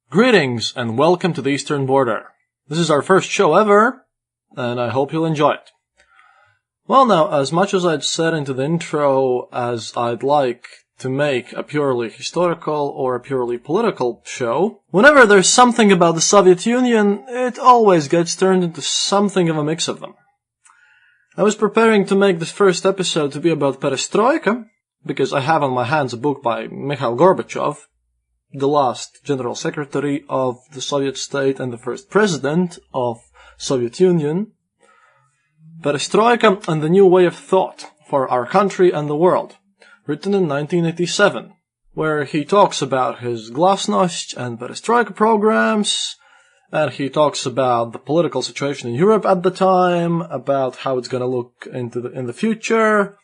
Greetings and welcome to the Eastern Border. This is our first show ever, and I hope you'll enjoy it. Well now, as much as I'd said into the intro as I'd like to make a purely historical or a purely political show, whenever there's something about the Soviet Union, it always gets turned into something of a mix of them. I was preparing to make this first episode to be about perestroika, because I have on my hands a book by Mikhail Gorbachev, the last General Secretary of the Soviet state and the first President of Soviet Union, Perestroika and the New Way of Thought for Our Country and the World, written in 1987, where he talks about his Glasnost and Perestroika programs, and he talks about the political situation in Europe at the time, about how it's going to look in the future.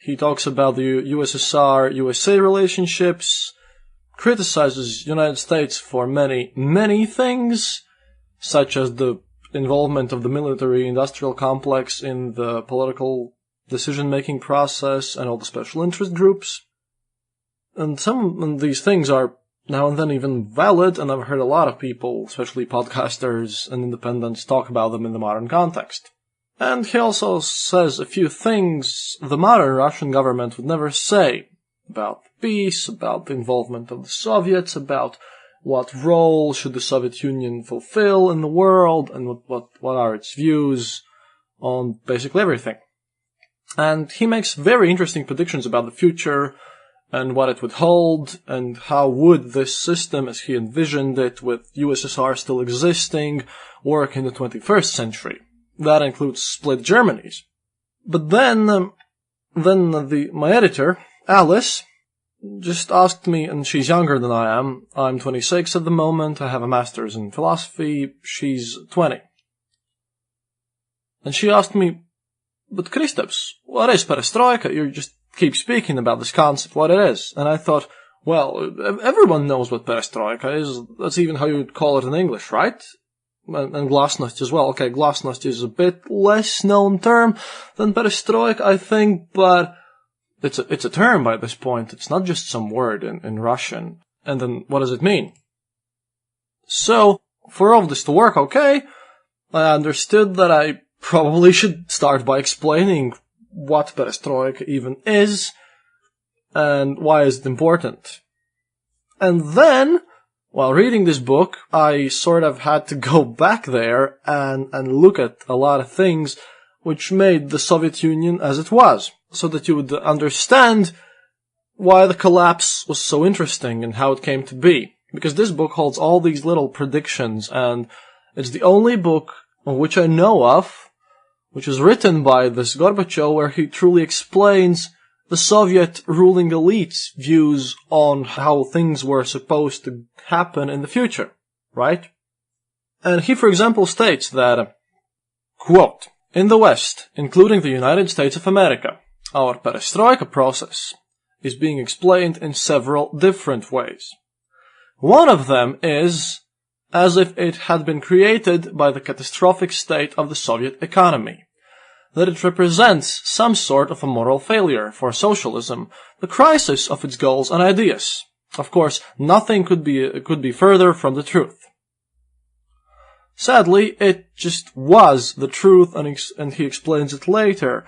He talks about the USSR-USA relationships, criticizes United States for many, many things, such as the involvement of the military-industrial complex in the political decision-making process and all the special interest groups. And some of these things are now and then even valid, and I've heard a lot of people, especially podcasters and independents, talk about them in the modern context. And he also says a few things the modern Russian government would never say about peace, about the involvement of the Soviets, about what role should the Soviet Union fulfill in the world, and what are its views on basically everything. And he makes very interesting predictions about the future and what it would hold, and how would this system, as he envisioned it, with USSR still existing, work in the 21st century. That includes split Germanys. But then my editor, Alice, just asked me, and she's younger than I am. I'm 26 at the moment, I have a master's in philosophy, she's 20. And she asked me, but Kristaps, what is perestroika? You just keep speaking about this concept, what it is. And I thought, well, everyone knows what perestroika is, that's even how you would call it in English, right? And glasnost as well. Okay, glasnost is a bit less known term than perestroika, I think, but it's a term by this point. It's not just some word in Russian. And then what does it mean? So, for all of this to work okay, I understood that I probably should start by explaining what perestroika even is, and why is it important. And then, while reading this book, I sort of had to go back there and look at a lot of things which made the Soviet Union as it was, so that you would understand why the collapse was so interesting and how it came to be. Because this book holds all these little predictions, and it's the only book of which I know of, which is written by this Gorbachev, where he truly explains the Soviet ruling elite's views on how things were supposed to happen in the future, right? And he, for example, states that, quote, "In the West, including the United States of America, our perestroika process is being explained in several different ways. One of them is as if it had been created by the catastrophic state of the Soviet economy, that it represents some sort of a moral failure for socialism, the crisis of its goals and ideas. Of course, nothing could be further from the truth. Sadly, it just was the truth, and he explains it later.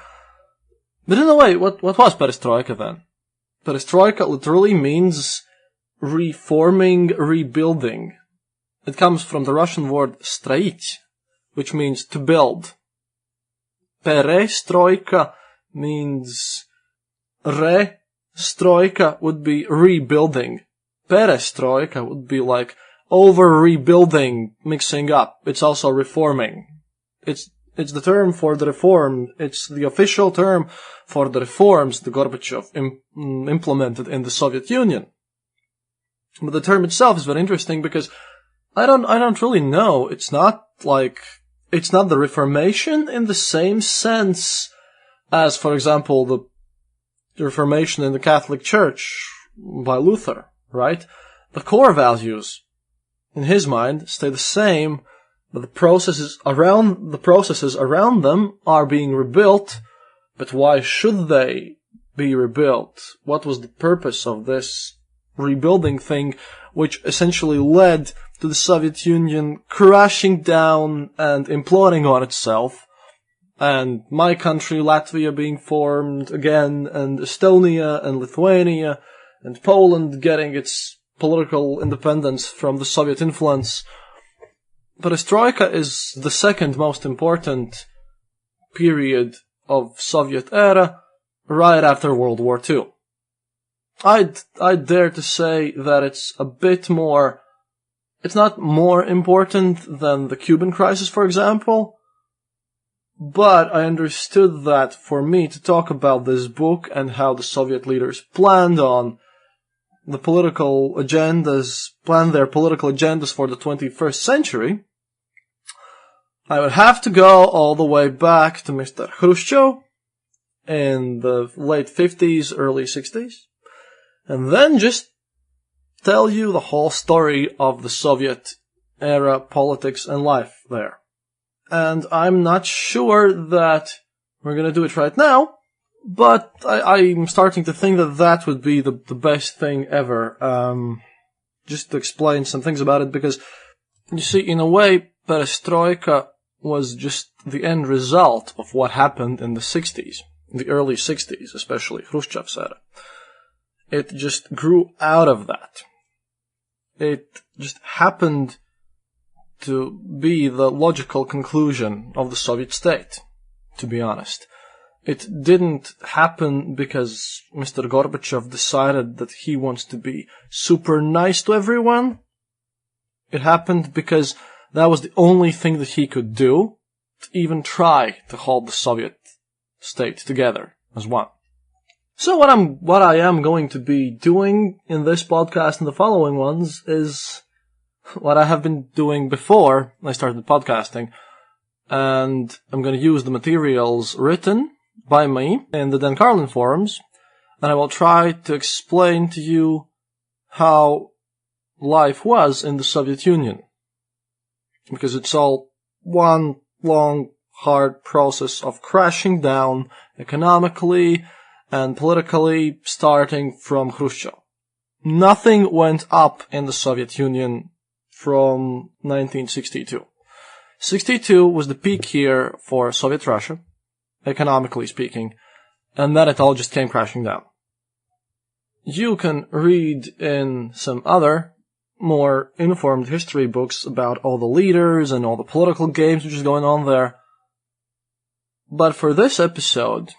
But in a way, what was perestroika then? Perestroika literally means reforming, rebuilding. It comes from the Russian word stроить, which means to build. Perestroika means re-stroika would be rebuilding. Perestroika would be like over-rebuilding, mixing up. It's also reforming. It's the term for the reform. It's the official term for the reforms the Gorbachev implemented in the Soviet Union. But the term itself is very interesting because I don't really know. It's not the Reformation in the same sense as, for example, the Reformation in the Catholic Church by Luther, right? The core values, in his mind, stay the same, but the processes around them are being rebuilt. But why should they be rebuilt? What was the purpose of this rebuilding thing, which essentially led to the Soviet Union crashing down and imploding on itself, and my country, Latvia, being formed again, and Estonia and Lithuania and Poland getting its political independence from the Soviet influence. Perestroika is the second most important period of Soviet era, right after World War II. I'd dare to say that it's a bit more, it's not more important than the Cuban crisis, for example, but I understood that for me to talk about this book and how the Soviet leaders planned their political agendas for the 21st century, I would have to go all the way back to Mr. Khrushchev in the late 50s, early 60s, and then just tell you the whole story of the Soviet era politics and life there. And I'm not sure that we're going to do it right now, but I'm starting to think that that would be the best thing ever, just to explain some things about it, because, you see, in a way, Perestroika was just the end result of what happened in the 60s, the early 60s, especially Khrushchev's era. It just grew out of that. It just happened to be the logical conclusion of the Soviet state, to be honest. It didn't happen because Mr. Gorbachev decided that he wants to be super nice to everyone. It happened because that was the only thing that he could do to even try to hold the Soviet state together as one. So what I am going to be doing in this podcast and the following ones is what I have been doing before I started podcasting, and I'm going to use the materials written by me in the Dan Carlin forums, and I will try to explain to you how life was in the Soviet Union, because it's all one long, hard process of crashing down economically and politically, starting from Khrushchev. Nothing went up in the Soviet Union from 1962. 62 was the peak year for Soviet Russia, economically speaking, and then it all just came crashing down. You can read in some other, more informed history books about all the leaders and all the political games which is going on there. But for this episode,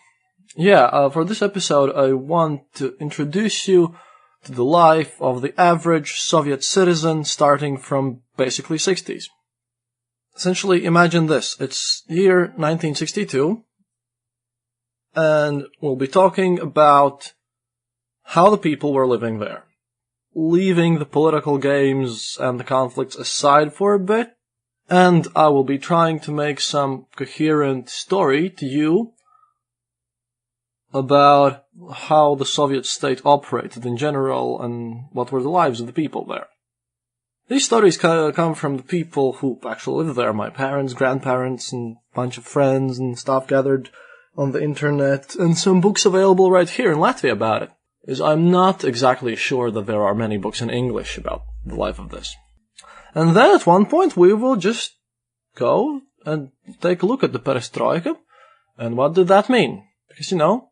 I want to introduce you to the life of the average Soviet citizen starting from basically 60s. Essentially, imagine this. It's year 1962, and we'll be talking about how the people were living there. Leaving the political games and the conflicts aside for a bit, and I will be trying to make some coherent story to you about how the Soviet state operated in general and what were the lives of the people there. These stories come from the people who actually live there, my parents, grandparents, and a bunch of friends and stuff gathered on the internet, and some books available right here in Latvia about it. I'm not exactly sure that there are many books in English about the life of this. And then at one point we will just go and take a look at the Perestroika, and what did that mean? Because,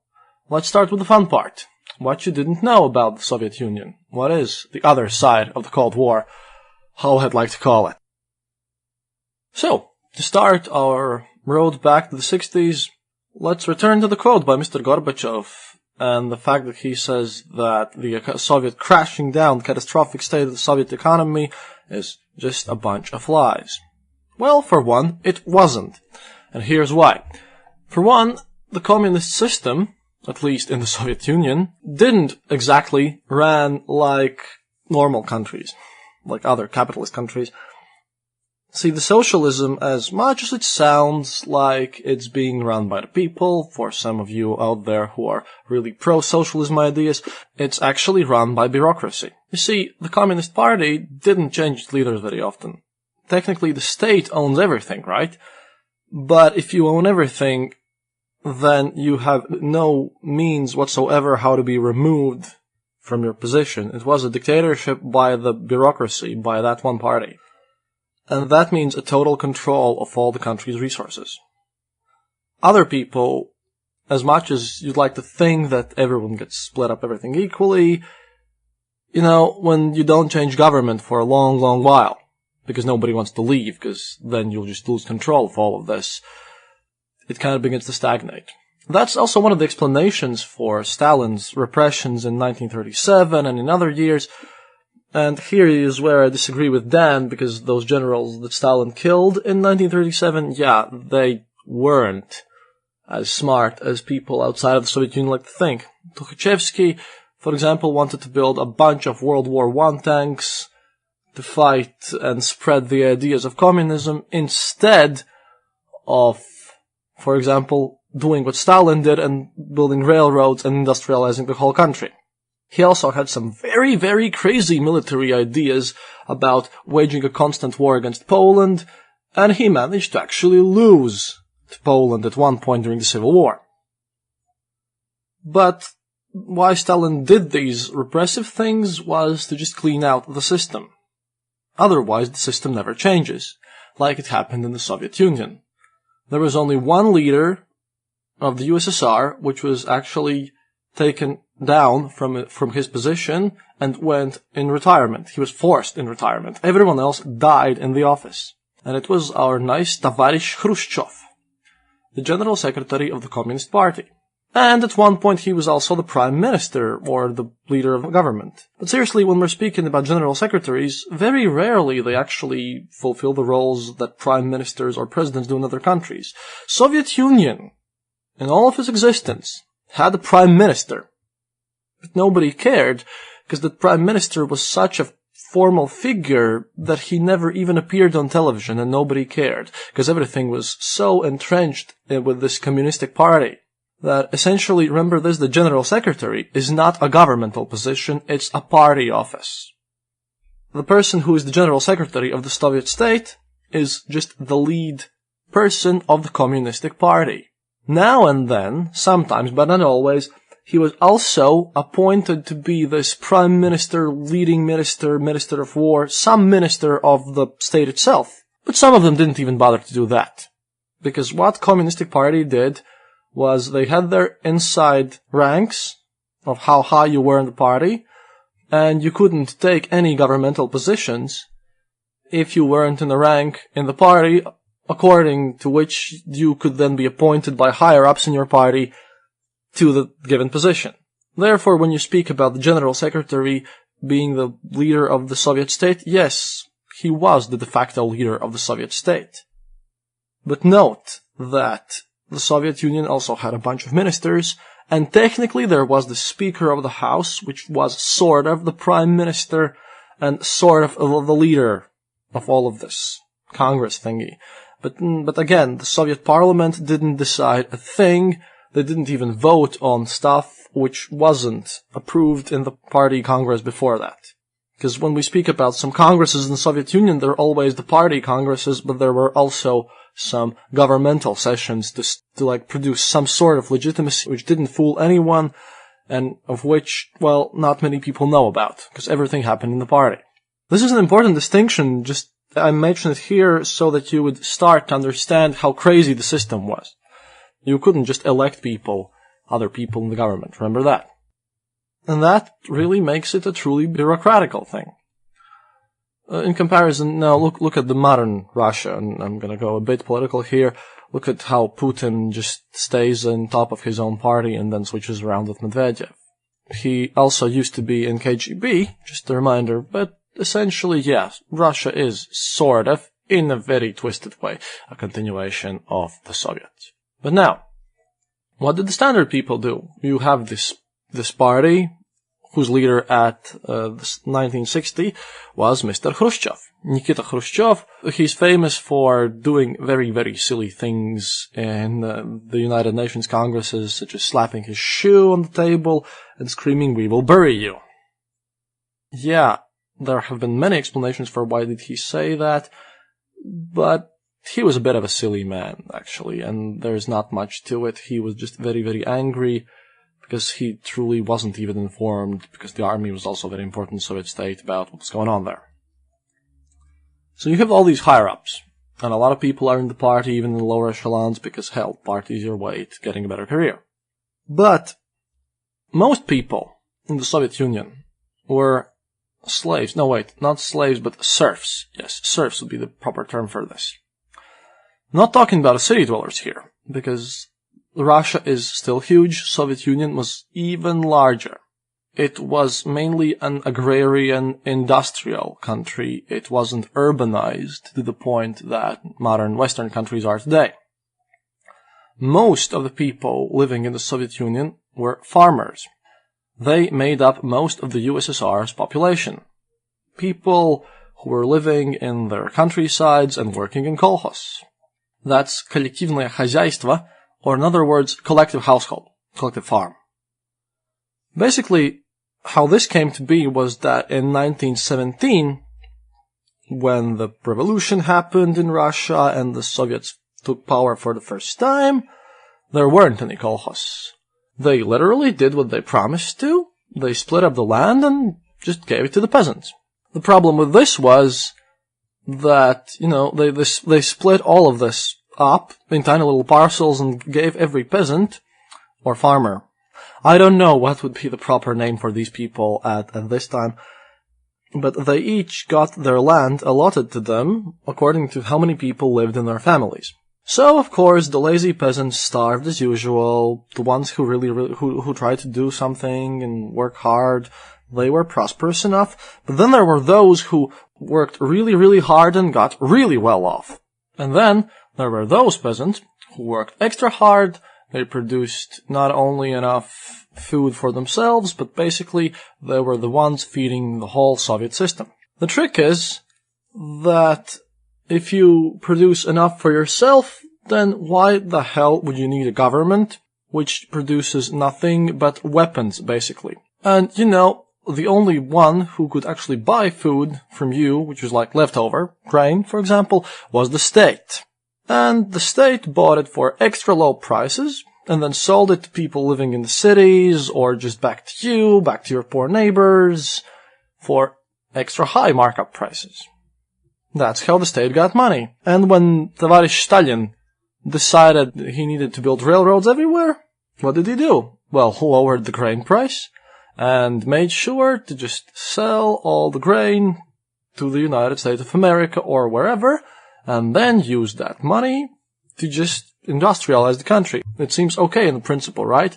let's start with the fun part. What you didn't know about the Soviet Union. What is the other side of the Cold War? How I'd like to call it. So, to start our road back to the 60s, let's return to the quote by Mr. Gorbachev and the fact that he says that the Soviet crashing down, catastrophic state of the Soviet economy is just a bunch of lies. Well, for one, it wasn't. And here's why. For one, the communist system, at least in the Soviet Union, didn't exactly run like normal countries, like other capitalist countries. See, the socialism, as much as it sounds like it's being run by the people, for some of you out there who are really pro-socialism ideas, it's actually run by bureaucracy. You see, the Communist Party didn't change its leaders very often. Technically, the state owns everything, right? But if you own everything, then you have no means whatsoever how to be removed from your position. It was a dictatorship by the bureaucracy, by that one party. And that means a total control of all the country's resources. Other people, as much as you'd like to think that everyone gets split up everything equally, when you don't change government for a long, long while, because nobody wants to leave, because then you'll just lose control of all of this, it kind of begins to stagnate. That's also one of the explanations for Stalin's repressions in 1937 and in other years. And here is where I disagree with Dan, because those generals that Stalin killed in 1937, they weren't as smart as people outside of the Soviet Union like to think. Tukhachevsky, for example, wanted to build a bunch of World War I tanks to fight and spread the ideas of communism instead of, for example, doing what Stalin did and building railroads and industrializing the whole country. He also had some very, very crazy military ideas about waging a constant war against Poland, and he managed to actually lose to Poland at one point during the Civil War. But why Stalin did these repressive things was to just clean out the system. Otherwise, the system never changes, like it happened in the Soviet Union. There was only one leader of the USSR, which was actually taken down from his position and went in retirement. He was forced in retirement. Everyone else died in the office. And it was our nice Tovarischi Khrushchev, the General Secretary of the Communist Party. And at one point he was also the Prime Minister, or the leader of government. But seriously, when we're speaking about General Secretaries, very rarely they actually fulfill the roles that Prime Ministers or Presidents do in other countries. Soviet Union, in all of its existence, had a Prime Minister. But nobody cared, because the Prime Minister was such a formal figure that he never even appeared on television, and nobody cared, because everything was so entrenched with this communistic party that essentially, remember this, the General Secretary is not a governmental position, it's a party office. The person who is the General Secretary of the Soviet state is just the lead person of the Communistic Party. Now and then, sometimes, but not always, he was also appointed to be this Prime Minister, leading minister, Minister of War, some minister of the state itself. But some of them didn't even bother to do that. Because what Communistic Party did was they had their inside ranks of how high you were in the party, and you couldn't take any governmental positions if you weren't in a rank in the party, according to which you could then be appointed by higher-ups in your party to the given position. Therefore, when you speak about the General Secretary being the leader of the Soviet state, yes, he was the de facto leader of the Soviet state. But note that the Soviet Union also had a bunch of ministers, and technically there was the Speaker of the House, which was sort of the Prime Minister and sort of the leader of all of this Congress thingy. But again, the Soviet Parliament didn't decide a thing. They didn't even vote on stuff which wasn't approved in the party Congress before that. Because when we speak about some congresses in the Soviet Union, they're always the party congresses, but there were also some governmental sessions to produce some sort of legitimacy, which didn't fool anyone, and of which, well, not many people know about, because everything happened in the party. This is an important distinction, just I mention it here so that you would start to understand how crazy the system was. You couldn't just elect other people in the government, remember that. And that really makes it a truly bureaucratical thing. In comparison, now look at the modern Russia, and I'm gonna go a bit political here. Look at how Putin just stays on top of his own party and then switches around with Medvedev. He also used to be in KGB, just a reminder, but essentially, yes, Russia is sort of, in a very twisted way, a continuation of the Soviets. But now, what did the standard people do? You have this party, whose leader at 1960 was Mr. Khrushchev. Nikita Khrushchev, he's famous for doing very, very silly things in the United Nations Congresses, such as slapping his shoe on the table and screaming, "We will bury you." Yeah, there have been many explanations for why did he say that, but he was a bit of a silly man, actually, and there's not much to it. He was just very, very angry because he truly wasn't even informed, because the army was also a very important Soviet state, about what was going on there. So you have all these higher-ups, and a lot of people are in the party, even in the lower echelons, because hell, party is your way to getting a better career. But most people in the Soviet Union were slaves. No, wait, not slaves, but serfs. Yes, serfs would be the proper term for this. Not talking about the city dwellers here, because Russia is still huge. Soviet Union was even larger. It was mainly an agrarian, industrial country. It wasn't urbanized to the point that modern Western countries are today. Most of the people living in the Soviet Union were farmers. They made up most of the USSR's population. People who were living in their countrysides and working in CoHosts. That's коллективное хозяйство, or in other words, collective household, collective farm. Basically, how this came to be was that in 1917, when the revolution happened in Russia and the Soviets took power for the first time, there weren't any kolkhozs. They literally did what they promised to. They split up the land and just gave it to the peasants. The problem with this was that, they split all of this up in tiny little parcels and gave every peasant or farmer. I don't know what would be the proper name for these people at this time, but they each got their land allotted to them according to how many people lived in their families. So, of course, the lazy peasants starved as usual. The ones who who tried to do something and work hard, they were prosperous enough. But then there were those who worked really, really hard and got really well off. And then there were those peasants who worked extra hard. They produced not only enough food for themselves, but basically they were the ones feeding the whole Soviet system. The trick is that if you produce enough for yourself, then why the hell would you need a government which produces nothing but weapons, basically? And, the only one who could actually buy food from you, which was like leftover, grain, for example, was the state. And the state bought it for extra low prices, and then sold it to people living in the cities, or just back to you, back to your poor neighbors, for extra high markup prices. That's how the state got money. And when Tovarischi Stalin decided he needed to build railroads everywhere, what did he do? Well, lowered the grain price, and made sure to just sell all the grain to the United States of America or wherever, and then use that money to just industrialize the country. It seems okay in principle, right?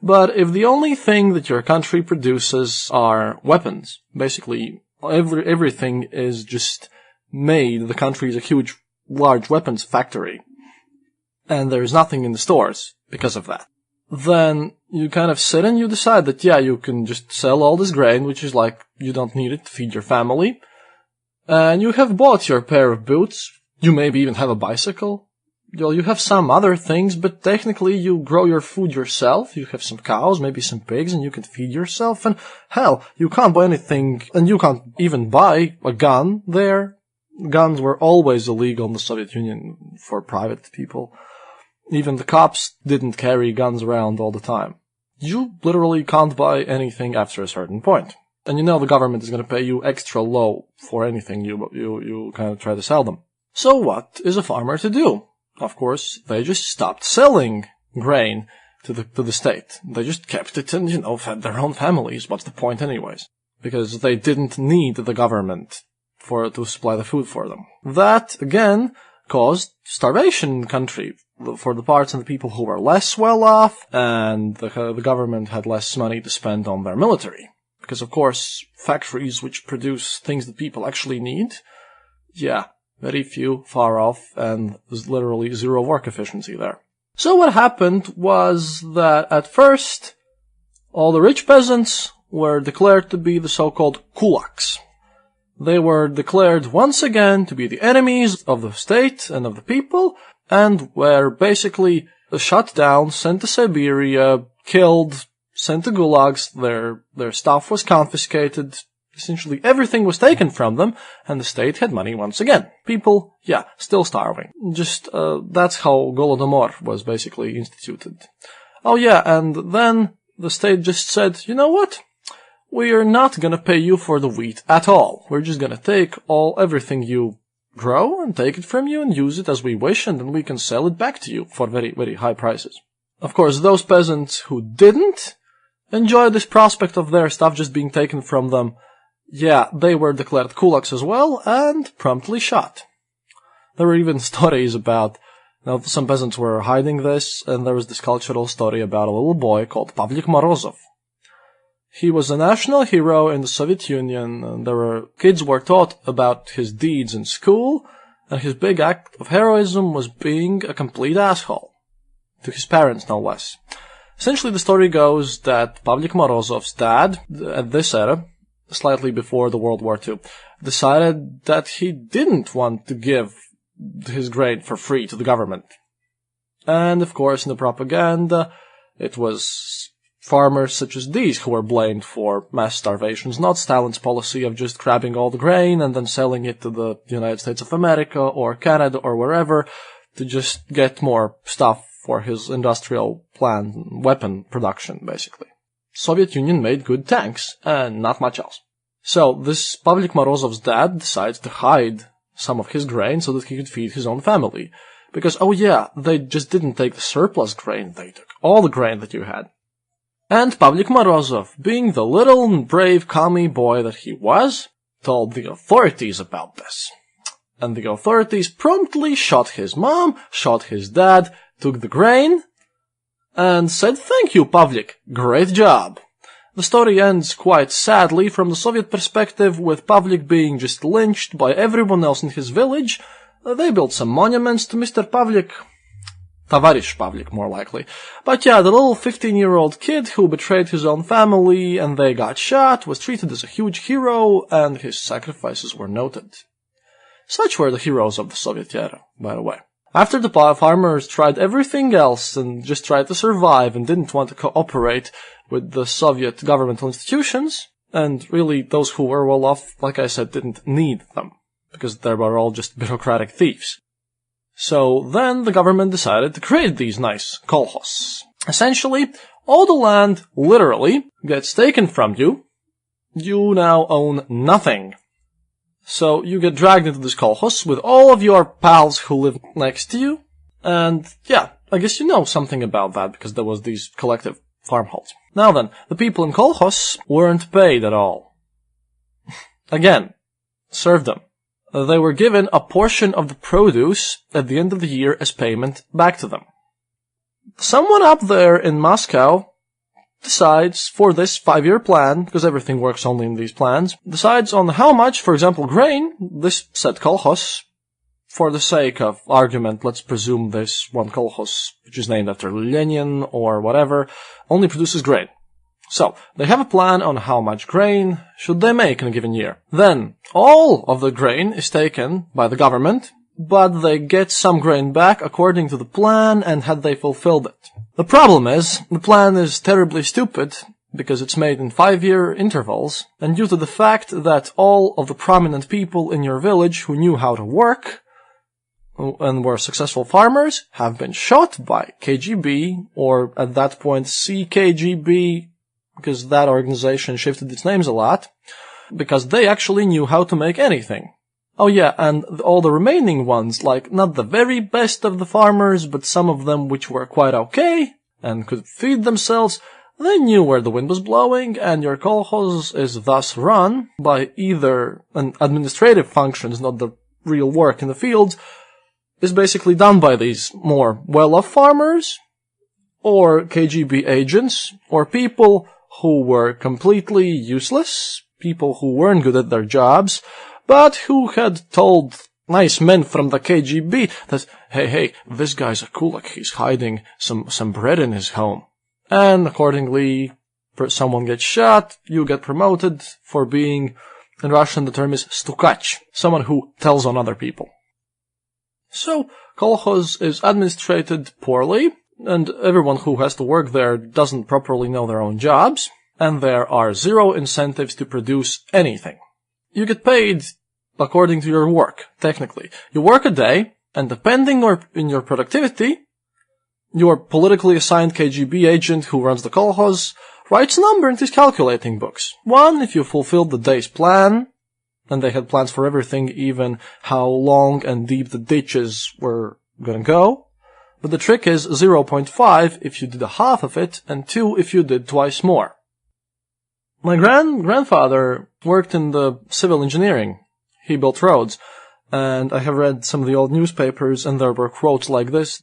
But if the only thing that your country produces are weapons, basically everything is just made, the country is a huge, large weapons factory, and there's nothing in the stores because of that, then you kind of sit and you decide that, yeah, you can just sell all this grain, which is like, you don't need it to feed your family, and you have bought your pair of boots, you maybe even have a bicycle, you have some other things, but technically you grow your food yourself, you have some cows, maybe some pigs, and you can feed yourself, and hell, you can't buy anything, and you can't even buy a gun there. Guns were always illegal in the Soviet Union for private people. Even the cops didn't carry guns around all the time. You literally can't buy anything after a certain point. And the government is going to pay you extra low for anything you kind of try to sell them. So what is a farmer to do? Of course, they just stopped selling grain to the state. They just kept it and, fed their own families. What's the point anyways? Because they didn't need the government to supply the food for them. That, again, caused starvation in the country for the parts and the people who were less well off, and the government had less money to spend on their military. Because, of course, factories which produce things that people actually need, yeah, very few, far off, and there's literally zero work efficiency there. So what happened was that at first, all the rich peasants were declared to be the so-called kulaks. They were declared once again to be the enemies of the state and of the people, and were basically shut down, sent to Siberia, killed, sent to gulags, their stuff was confiscated, essentially everything was taken from them, and the state had money once again. People, yeah, still starving. Just, that's how Golodomor was basically instituted. Oh yeah, and then the state just said, you know what? We are not gonna pay you for the wheat at all. We're just gonna take everything you grow and take it from you and use it as we wish, and then we can sell it back to you for very, very high prices. Of course, those peasants who didn't enjoy this prospect of their stuff just being taken from them, yeah, they were declared kulaks as well and promptly shot. There were even stories about, some peasants were hiding this, and there was this cultural story about a little boy called Pavlik Morozov. He was a national hero in the Soviet Union, and kids were taught about his deeds in school, and his big act of heroism was being a complete asshole. To his parents, no less. Essentially, the story goes that Pavlik Morozov's dad, at this era, slightly before the World War II, decided that he didn't want to give his grain for free to the government. And, of course, in the propaganda, it was farmers such as these who were blamed for mass starvations, not Stalin's policy of just grabbing all the grain and then selling it to the United States of America or Canada or wherever to just get more stuff for his industrial plant, weapon production, basically. Soviet Union made good tanks, and not much else. So, this Pavlik Morozov's dad decides to hide some of his grain so that he could feed his own family. Because, they just didn't take the surplus grain, they took all the grain that you had. And Pavlik Morozov, being the little brave commie boy that he was, told the authorities about this. And the authorities promptly shot his mom, shot his dad, took the grain, and said, "Thank you, Pavlik, great job." The story ends quite sadly from the Soviet perspective, with Pavlik being just lynched by everyone else in his village. They built some monuments to Mr. Pavlik. Tovarischi Pavlik, more likely. But yeah, the little 15-year-old kid who betrayed his own family and they got shot was treated as a huge hero, and his sacrifices were noted. Such were the heroes of the Soviet era, by the way. After the farmers tried everything else and just tried to survive and didn't want to cooperate with the Soviet governmental institutions, and really those who were well off, like I said, didn't need them, because they were all just bureaucratic thieves. So then the government decided to create these nice CoHosts. Essentially, all the land literally gets taken from you. You now own nothing. So you get dragged into this CoHosts with all of your pals who live next to you. And yeah, I guess you know something about that because there was these collective farmholds. Now then, the people in CoHosts weren't paid at all. Again, serve them. They were given a portion of the produce at the end of the year as payment back to them. Someone up there in Moscow decides for this 5-year plan, because everything works only in these plans, decides on how much, for example, grain, this said kolkhoz, for the sake of argument, let's presume this one kolkhoz, which is named after Lenin or whatever, only produces grain. So, they have a plan on how much grain should they make in a given year. Then, all of the grain is taken by the government, but they get some grain back according to the plan and had they fulfilled it. The problem is, the plan is terribly stupid, because it's made in 5-year intervals, and due to the fact that all of the prominent people in your village who knew how to work and were successful farmers have been shot by KGB, or at that point CKGB, because that organization shifted its names a lot, because they actually knew how to make anything. Oh yeah, and all the remaining ones, like not the very best of the farmers, but some of them which were quite okay and could feed themselves, they knew where the wind was blowing, and your kolkhoz is thus run by either an administrative functions, not the real work in the fields, is basically done by these more well-off farmers, or KGB agents, or people who were completely useless, people who weren't good at their jobs, but who had told nice men from the KGB that, hey, this guy's a kulak, he's hiding some bread in his home. And accordingly, someone gets shot, you get promoted for being, in Russian the term is stukach, someone who tells on other people. So, kolkhoz is administrated poorly, and everyone who has to work there doesn't properly know their own jobs, and there are zero incentives to produce anything. You get paid according to your work, technically. You work a day, and depending on your productivity, Your politically assigned KGB agent who runs the CoHosts writes a number into his calculating books. 1, if you fulfilled the day's plan, and they had plans for everything, even how long and deep the ditches were gonna go. But the trick is 0.5 if you did a half of it, and 2 if you did twice more. My grandfather worked in the civil engineering. He built roads, and I have read some of the old newspapers, and there were quotes like this.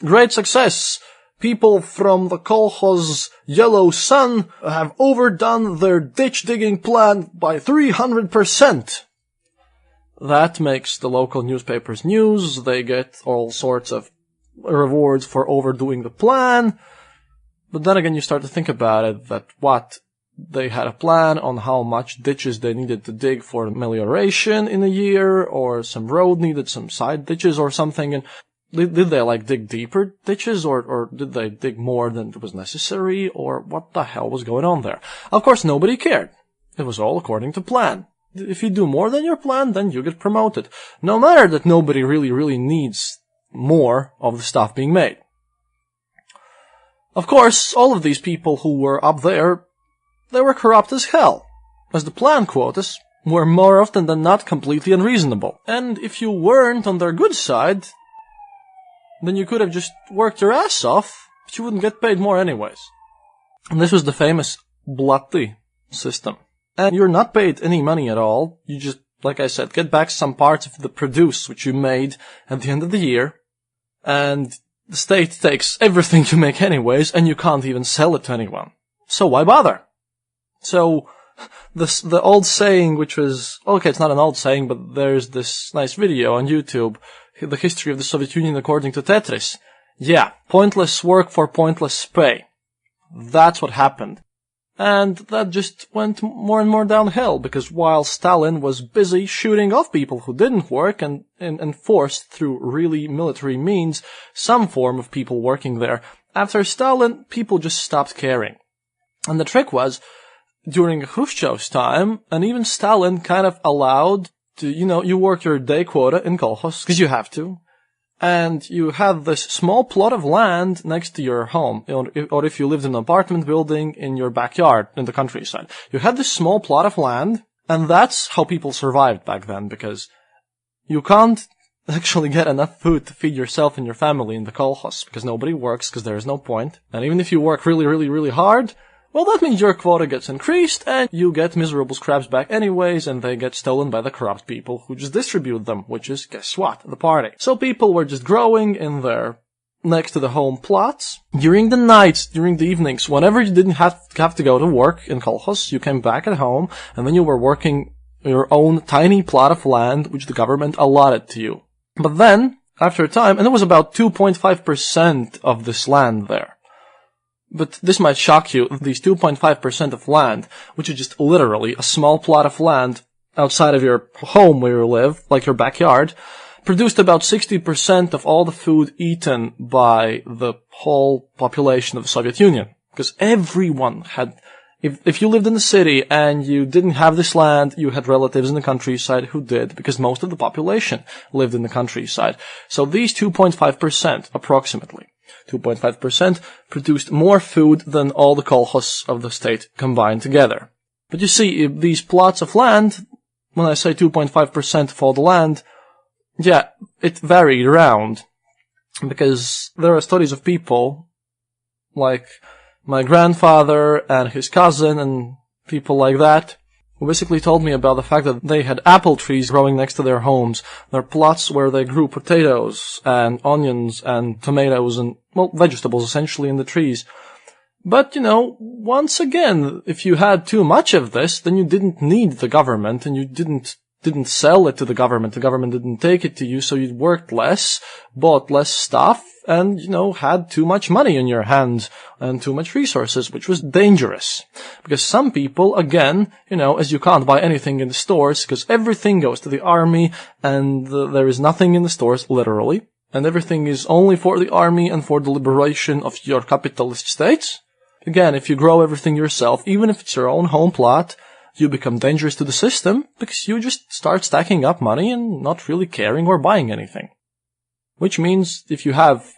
Great success! People from the Kolkhoz Yellow Sun have overdone their ditch-digging plan by 300%. That makes the local newspapers news. They get all sorts of rewards for overdoing the plan. But then again, you start to think about it, that they had a plan on how much ditches they needed to dig for amelioration in a year, or some road needed some side ditches or something, and did they dig deeper ditches, or did they dig more than was necessary, or what the hell was going on there? Of course, nobody cared. It was all according to plan. If you do more than your plan, then you get promoted. No matter that nobody really needs more of the stuff being made. Of course, all of these people who were up there, they were corrupt as hell, as the plan quotas were more often than not completely unreasonable. And if you weren't on their good side, then you could have just worked your ass off, but you wouldn't get paid more anyways. And this was the famous Blati system. And you're not paid any money at all. You just, like I said, get back some parts of the produce which you made at the end of the year. And the state takes everything you make anyways, and you can't even sell it to anyone. So why bother? So, the old saying, which was, okay, it's not an old saying, but there's this nice video on YouTube, the history of the Soviet Union according to Tetris. Yeah, pointless work for pointless pay. That's what happened. And that just went more and more downhill, because while Stalin was busy shooting off people who didn't work and enforced through really military means some form of people working there, after Stalin, people just stopped caring. And the trick was, during Khrushchev's time, and even Stalin kind of allowed to, you work your day quota in Kolkhoz, because you have to, and you had this small plot of land next to your home, or if you lived in an apartment building in your backyard in the countryside. You had this small plot of land, and that's how people survived back then, because you can't actually get enough food to feed yourself and your family in the Kolkhoz, because nobody works, because there is no point. And even if you work really hard, well, that means your quota gets increased, and you get miserable scraps back anyways, and they get stolen by the corrupt people who just distribute them, which is, guess what, the party. So people were just growing in their next to the home plots. During the nights, during the evenings, whenever you didn't have to go to work in Kolkhoz, you came back at home, and then you were working your own tiny plot of land, which the government allotted to you. But then, after a time, and it was about 2.5% of this land there. But this might shock you, these 2.5% of land, which is just literally a small plot of land outside of your home where you live, like your backyard, produced about 60% of all the food eaten by the whole population of the Soviet Union. Because everyone had, if you lived in the city and you didn't have this land, you had relatives in the countryside who did, because most of the population lived in the countryside. So these 2.5%, approximately, 2.5% produced more food than all the kolkhozs of the state combined together. But you see, these plots of land, when I say 2.5% of all the land, yeah, it varied around. Because there are studies of people, like my grandfather and his cousin and people like that, who basically told me about the fact that they had apple trees growing next to their homes. Their plots where they grew potatoes and onions and tomatoes and, well, vegetables essentially in the trees. But, once again, if you had too much of this, then you didn't need the government, and you didn't sell it to the government didn't take it to you, so you worked less, bought less stuff, and, had too much money in your hands and too much resources, which was dangerous. Because some people, again, as you can't buy anything in the stores, because everything goes to the army, and there is nothing in the stores, literally, and everything is only for the army and for the liberation of your capitalist states. Again, if you grow everything yourself, even if it's your own home plot, you become dangerous to the system, because you just start stacking up money and not really caring or buying anything. Which means if you have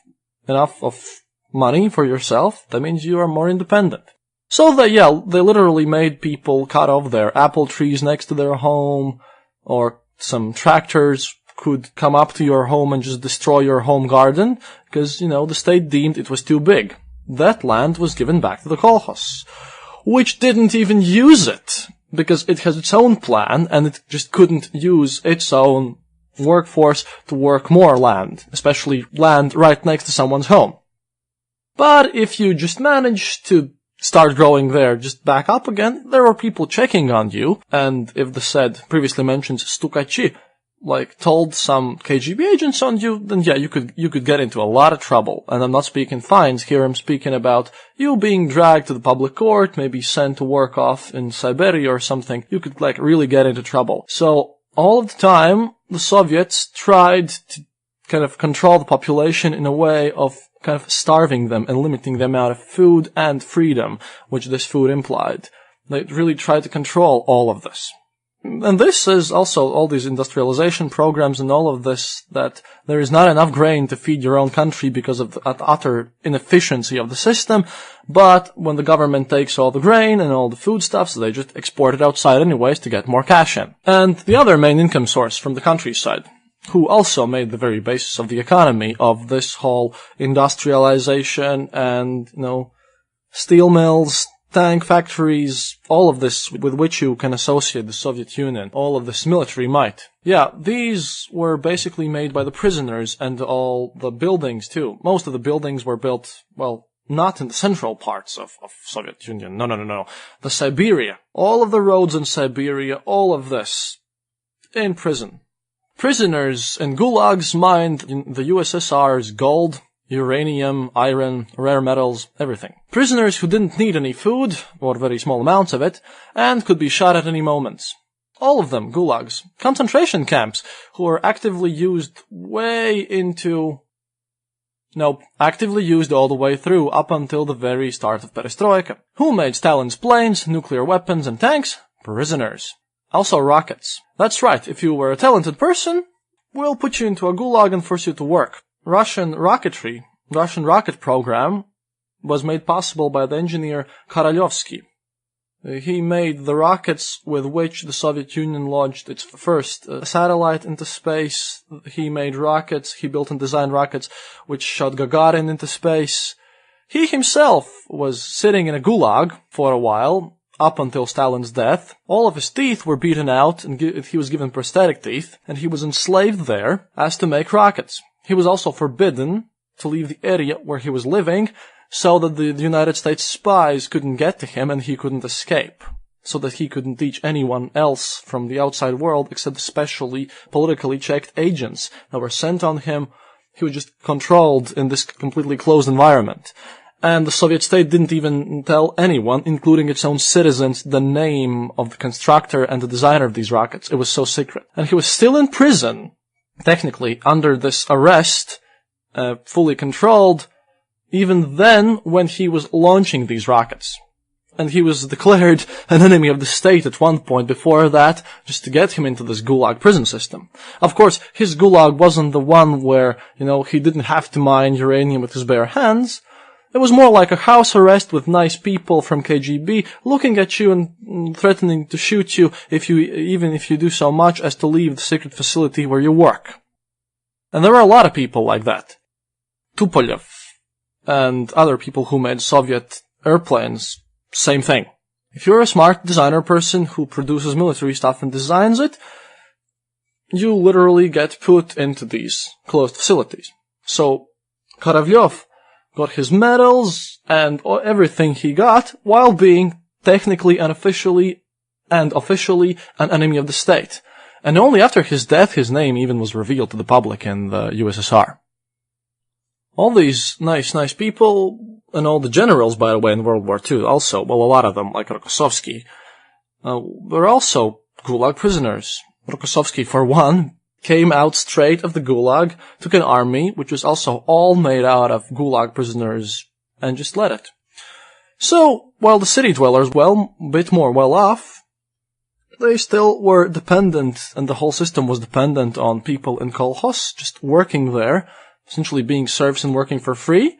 enough of money for yourself, that means you are more independent. So they literally made people cut off their apple trees next to their home, or some tractors could come up to your home and just destroy your home garden, because, the state deemed it was too big. That land was given back to the CoHosts, which didn't even use it, because it has its own plan, and it just couldn't use its own workforce to work more land, especially land right next to someone's home. But if you just managed to start growing there, just back up again, there were people checking on you, and if the said, previously mentioned, stukachi, told some KGB agents on you, then you could get into a lot of trouble. And I'm not speaking fines here, I'm speaking about you being dragged to the public court, maybe sent to work off in Siberia or something. You could, really get into trouble. So, all of the time, the Soviets tried to kind of control the population in a way of kind of starving them and limiting the amount of food and freedom which this food implied. They really tried to control all of this. And this is also all these industrialization programs and all of this, that there is not enough grain to feed your own country because of the utter inefficiency of the system, but when the government takes all the grain and all the foodstuffs, they just export it outside anyways to get more cash in. And the other main income source from the countryside, who also made the very basis of the economy of this whole industrialization and, steel mills, tank factories, all of this with which you can associate the Soviet Union, all of this military might. Yeah, these were basically made by the prisoners, and all the buildings too. Most of the buildings were built, not in the central parts of Soviet Union. No. The Siberia. All of the roads in Siberia, all of this in prison. Prisoners in gulags mined the USSR's gold, uranium, iron, rare metals, everything. Prisoners who didn't need any food, or very small amounts of it, and could be shot at any moment. All of them, gulags. Concentration camps, who were actively used actively used all the way through, up until the very start of perestroika. Who made Stalin's planes, nuclear weapons, and tanks? Prisoners. Also rockets. That's right, if you were a talented person, we'll put you into a gulag and force you to work. Russian rocket program was made possible by the engineer Khruschev. He made the rockets with which the Soviet Union launched its first satellite into space. He built and designed rockets which shot Gagarin into space. He himself was sitting in a gulag for a while, up until Stalin's death. All of his teeth were beaten out, and he was given prosthetic teeth, and he was enslaved there as to make rockets. He was also forbidden to leave the area where he was living, so that the United States spies couldn't get to him and he couldn't escape, so that he couldn't teach anyone else from the outside world except specially politically checked agents that were sent on him. He was just controlled in this completely closed environment. And the Soviet state didn't even tell anyone, including its own citizens, the name of the constructor and the designer of these rockets. It was so secret. And he was still in prison, technically, under this arrest, fully controlled, even then when he was launching these rockets. And he was declared an enemy of the state at one point before that, just to get him into this gulag prison system. Of course, his gulag wasn't the one where, he didn't have to mine uranium with his bare hands. It was more like a house arrest with nice people from KGB looking at you and threatening to shoot you even if you do so much as to leave the secret facility where you work. And there were a lot of people like that. Tupolev and other people who made Soviet airplanes, same thing. If you're a smart designer person who produces military stuff and designs it, you literally get put into these closed facilities. So, Korolev got his medals and everything he got while being technically and officially an enemy of the state. And only after his death his name even was revealed to the public in the USSR. All these nice people, and all the generals, by the way, in World War II also, a lot of them, like Rokossovsky, were also Gulag prisoners. Rokossovsky, for one, came out straight of the Gulag, took an army, which was also all made out of Gulag prisoners, and just led it. So, while the city dwellers, a bit more well off, they still were dependent, and the whole system was dependent on people in CoHosts, just working there, essentially being serfs and working for free,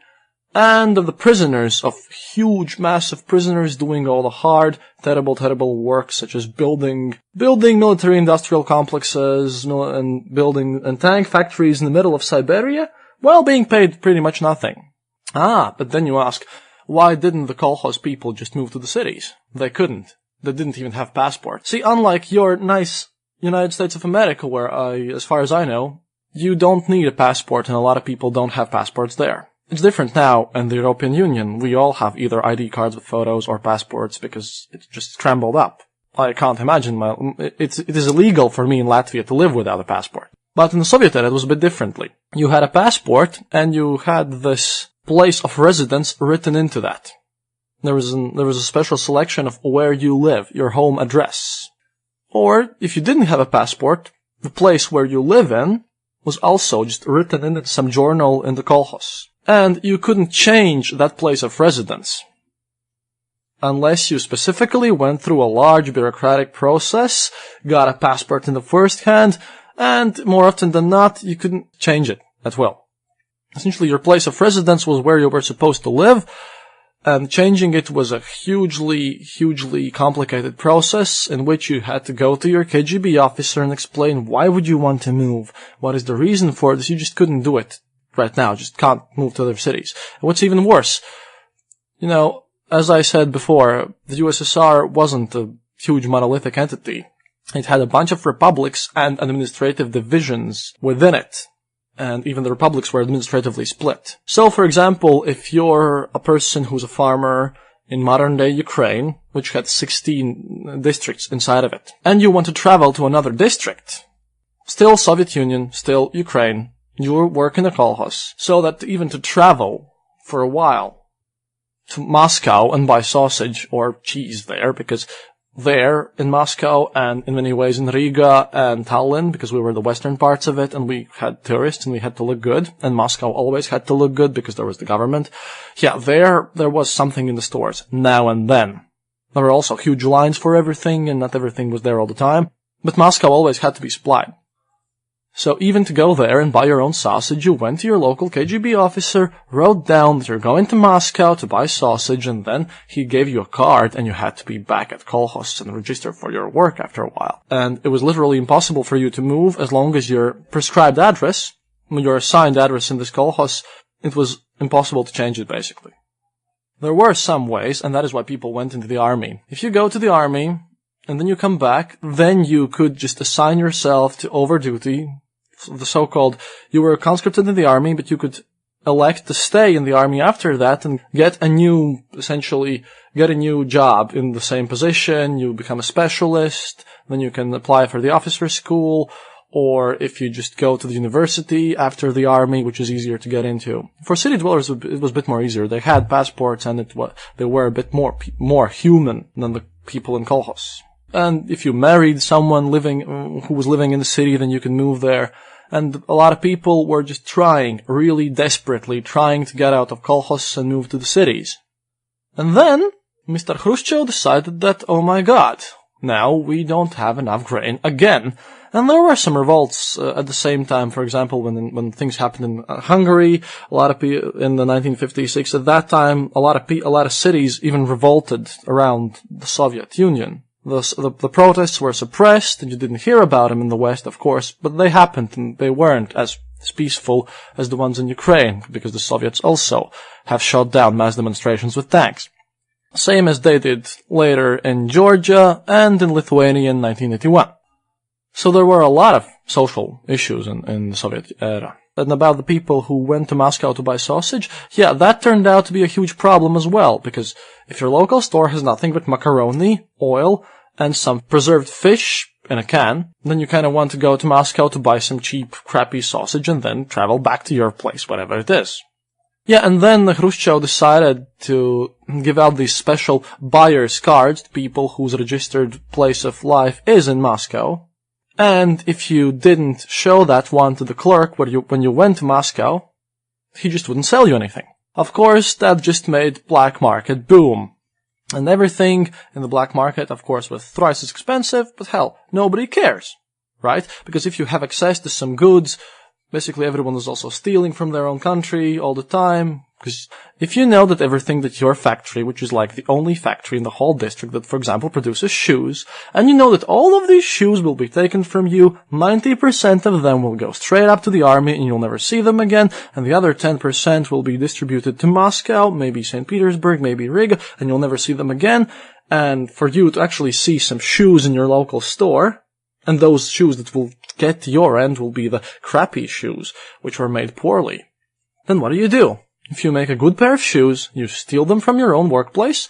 and of the prisoners, of huge, massive prisoners doing all the hard, terrible work, such as building military industrial complexes, and tank factories in the middle of Siberia, while being paid pretty much nothing. But then you ask, why didn't the CoHosts people just move to the cities? They couldn't. They didn't even have passports. See, unlike your nice United States of America, where as far as I know, you don't need a passport, and a lot of people don't have passports there. It's different now in the European Union. We all have either ID cards with photos or passports because it's just scrambled up. I can't imagine it is illegal for me in Latvia to live without a passport. But in the Soviet era, it was a bit differently. You had a passport, and you had this place of residence written into that. There was a special selection of where you live, your home address. Or, if you didn't have a passport, the place where you live in was also just written in some journal in the CoHosts. And you couldn't change that place of residence unless you specifically went through a large bureaucratic process, got a passport in the first hand, and more often than not, you couldn't change it at will. Essentially, your place of residence was where you were supposed to live, and changing it was a hugely complicated process in which you had to go to your KGB officer and explain why would you want to move, what is the reason for this. You just couldn't do it right now, just can't move to other cities. And what's even worse, as I said before, the USSR wasn't a huge monolithic entity. It had a bunch of republics and administrative divisions within it. And even the republics were administratively split. So, for example, if you're a person who's a farmer in modern-day Ukraine, which had 16 districts inside of it, and you want to travel to another district, still Soviet Union, still Ukraine, you work in the CoHosts, so that even to travel for a while to Moscow and buy sausage or cheese there, because there in Moscow and in many ways in Riga and Tallinn, because we were the western parts of it and we had tourists and we had to look good, and Moscow always had to look good because there was the government. Yeah, there was something in the stores now and then. There were also huge lines for everything, and not everything was there all the time, but Moscow always had to be supplied. So even to go there and buy your own sausage, you went to your local KGB officer, wrote down that you're going to Moscow to buy sausage, and then he gave you a card, and you had to be back at CoHosts and register for your work after a while. And it was literally impossible for you to move as long as your prescribed address, your assigned address in this CoHosts, it was impossible to change it, basically. There were some ways, and that is why people went into the army. If you go to the army, and then you come back, then you could just assign yourself to overduty, the so-called, you were conscripted in the army, but you could elect to stay in the army after that and get a new job in the same position. You become a specialist, then you can apply for the officer school, or if you just go to the university after the army, which is easier to get into. For city dwellers, it was a bit more easier. They had passports, and they were a bit more human than the people in CoHosts. And if you married someone who was living in the city, then you can move there. And a lot of people were just really desperately trying to get out of CoHosts and move to the cities. And then, Mr. Khrushchev decided that, oh my god, now we don't have enough grain again. And there were some revolts at the same time. For example, when things happened in Hungary, a lot of people in the 1956, at that time, a lot of cities even revolted around the Soviet Union. The protests were suppressed, and you didn't hear about them in the West, of course, but they happened, and they weren't as peaceful as the ones in Ukraine, because the Soviets also have shot down mass demonstrations with tanks. Same as they did later in Georgia and in Lithuania in 1981. So there were a lot of social issues in the Soviet era. And about the people who went to Moscow to buy sausage, yeah, that turned out to be a huge problem as well, because if your local store has nothing but macaroni, oil, and some preserved fish in a can, then you kind of want to go to Moscow to buy some cheap, crappy sausage and then travel back to your place, whatever it is. Yeah, and then Khrushchev decided to give out these special buyer's cards to people whose registered place of life is in Moscow. And if you didn't show that one to the clerk when you went to Moscow, he just wouldn't sell you anything. Of course, that just made black market boom. And everything in the black market, of course, was thrice as expensive, but hell, nobody cares, right? Because if you have access to some goods Basically, everyone was also stealing from their own country all the time. Because if you know that everything that your factory, which is like the only factory in the whole district that, for example, produces shoes, and you know that all of these shoes will be taken from you, 90% of them will go straight up to the army and you'll never see them again, and the other 10% will be distributed to Moscow, maybe St. Petersburg, maybe Riga, and you'll never see them again. And for you to actually see some shoes in your local store, and those shoes that will get to your end will be the crappy shoes, which were made poorly, then what do? If you make a good pair of shoes, you steal them from your own workplace,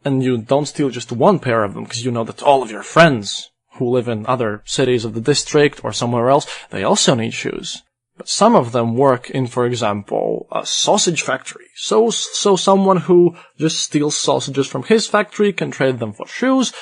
and you don't steal just one pair of them, because you know that all of your friends who live in other cities of the district or somewhere else, they also need shoes. But some of them work in, for example, a sausage factory. So someone who just steals sausages from his factory can trade them for shoes,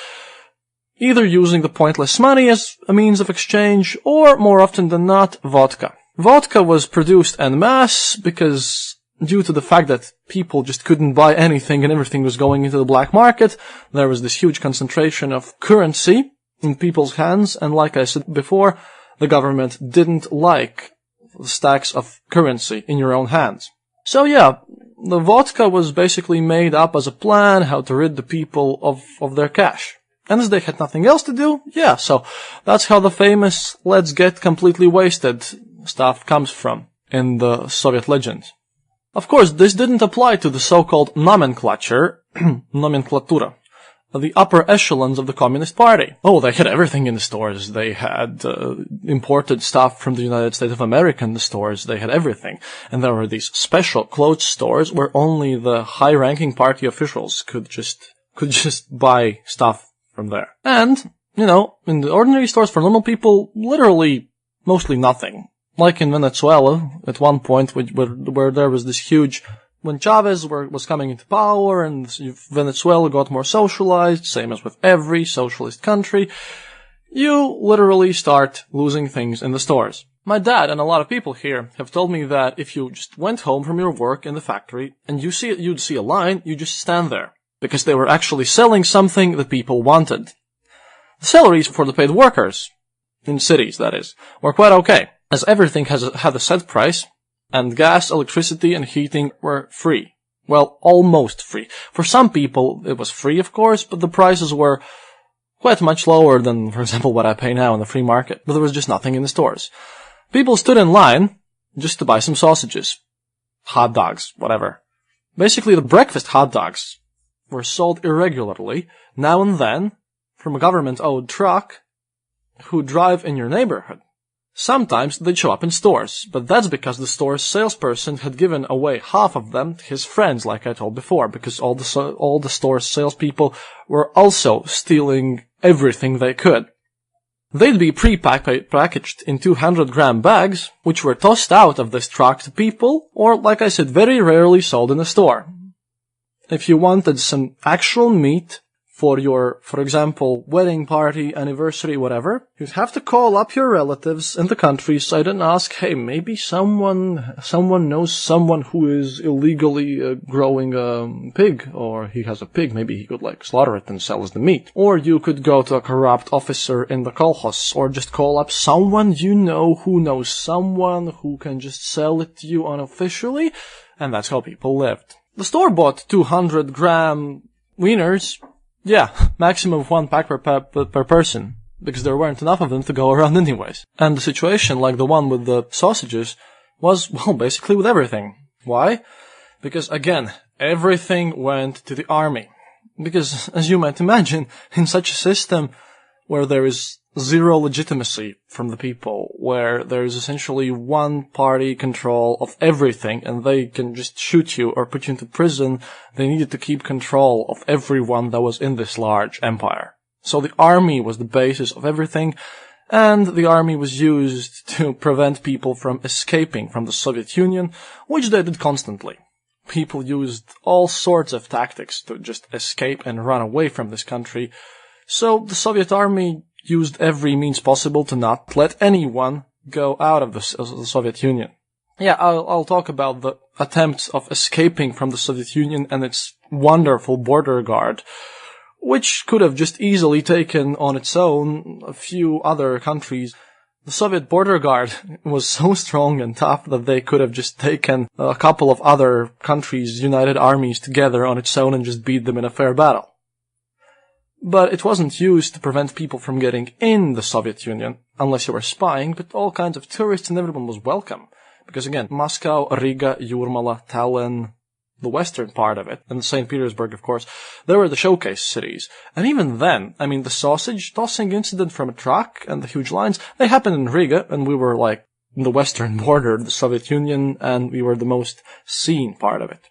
either using the pointless money as a means of exchange, or, more often than not, vodka. Vodka was produced en masse because, due to the fact that people just couldn't buy anything and everything was going into the black market, there was this huge concentration of currency in people's hands, and like I said before, the government didn't like the stacks of currency in your own hands. So yeah, the vodka was basically made up as a plan how to rid the people of their cash. And as they had nothing else to do, yeah, so that's how the famous "let's get completely wasted" stuff comes from in the Soviet legend. Of course, this didn't apply to the so-called nomenclature, nomenklatura, the upper echelons of the Communist Party. Oh, they had everything in the stores. They had imported stuff from the United States of America in the stores. They had everything. And there were these special clothes stores where only the high-ranking party officials could just buy stuff from there. And, in the ordinary stores for normal people, literally mostly nothing. Like in Venezuela, at one point, where there was this huge, when Chavez was coming into power and Venezuela got more socialized, same as with every socialist country, you literally start losing things in the stores. My dad and a lot of people here have told me that if you just went home from your work in the factory and you'd see a line, you just stand there. Because they were actually selling something that people wanted. The salaries for the paid workers, in cities that is, were quite okay, as everything had a set price, and gas, electricity, and heating were free. Well, almost free. For some people, it was free, of course, but the prices were quite much lower than, for example, what I pay now in the free market. But there was just nothing in the stores. People stood in line just to buy some sausages, hot dogs, whatever. Basically, the breakfast hot dogs were sold irregularly, now and then, from a government-owned truck who'd drive in your neighborhood. Sometimes they'd show up in stores, but that's because the store's salesperson had given away half of them to his friends, like I told before, because all the store's salespeople were also stealing everything they could. They'd be pre-packaged in 200-gram bags, which were tossed out of this truck to people, or, like I said, very rarely sold in a store. If you wanted some actual meat for your, for example, wedding party, anniversary, whatever, you'd have to call up your relatives in the countryside and ask, hey, maybe someone knows someone who is illegally growing a pig, or he has a pig, maybe he could slaughter it and sell us the meat. Or you could go to a corrupt officer in the CoHosts, or just call up someone you know who knows someone who can just sell it to you unofficially, and that's how people lived. The store bought 200-gram wieners. Yeah, maximum of 1 pack per person, because there weren't enough of them to go around anyways. And the situation, like the one with the sausages, was, well, basically with everything. Why? Because, again, everything went to the army. Because, as you might imagine, in such a system where there is zero legitimacy from the people, where there is essentially one-party control of everything, and they can just shoot you or put you into prison, they needed to keep control of everyone that was in this large empire. So the army was the basis of everything, and the army was used to prevent people from escaping from the Soviet Union, which they did constantly. People used all sorts of tactics to just escape and run away from this country, so the Soviet army used every means possible to not let anyone go out of the Soviet Union. Yeah, I'll talk about the attempts of escaping from the Soviet Union and its wonderful border guard, which could have just easily taken on its own a few other countries The Soviet border guard was so strong and tough that they could have just taken a couple of other countries' united armies together on its own and just beat them in a fair battle. But it wasn't used to prevent people from getting in the Soviet Union, unless you were spying, but all kinds of tourists and everyone was welcome. Because again, Moscow, Riga, Jurmala, Tallinn, the western part of it, and St. Petersburg, of course, they were the showcase cities. And even then, I mean, the sausage tossing incident from a truck and the huge lines, they happened in Riga, and we were like in the western border of the Soviet Union, and we were the most seen part of it.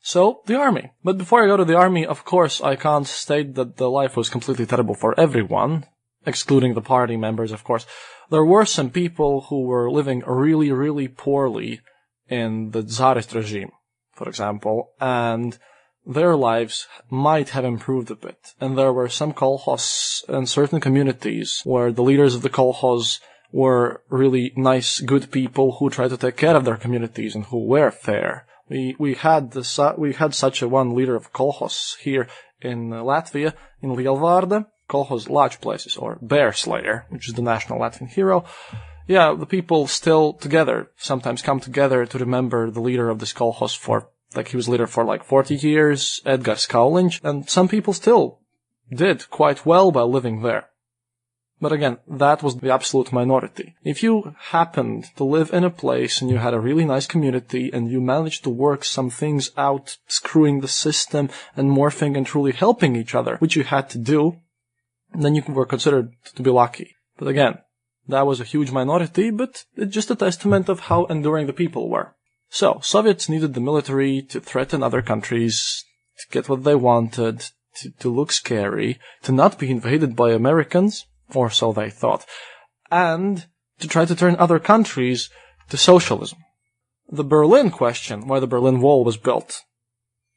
So, the army. But before I go to the army, of course, I can't state that the life was completely terrible for everyone, excluding the party members, of course. There were some people who were living really, really poorly in the Tsarist regime, for example, and their lives might have improved a bit. And there were some CoHosts and certain communities where the leaders of the CoHosts were really nice, good people who tried to take care of their communities and who were fair. We had such a one leader of CoHosts here in Latvia, in Lielvārde, CoHosts large places, or Bear Slayer, which is the national Latvian hero. Yeah, the people still together sometimes come together to remember the leader of this CoHost he was leader for 40 years, Edgars Kauliņš, and some people still did quite well by living there. But again, that was the absolute minority. If you happened to live in a place and you had a really nice community and you managed to work some things out, screwing the system and morphing and truly helping each other, which you had to do, then you were considered to be lucky. But again, that was a huge minority, but it's just a testament of how enduring the people were. So, Soviets needed the military to threaten other countries, to get what they wanted, to look scary, to not be invaded by Americans, or so they thought, and to try to turn other countries to socialism. The Berlin question, why the Berlin Wall was built,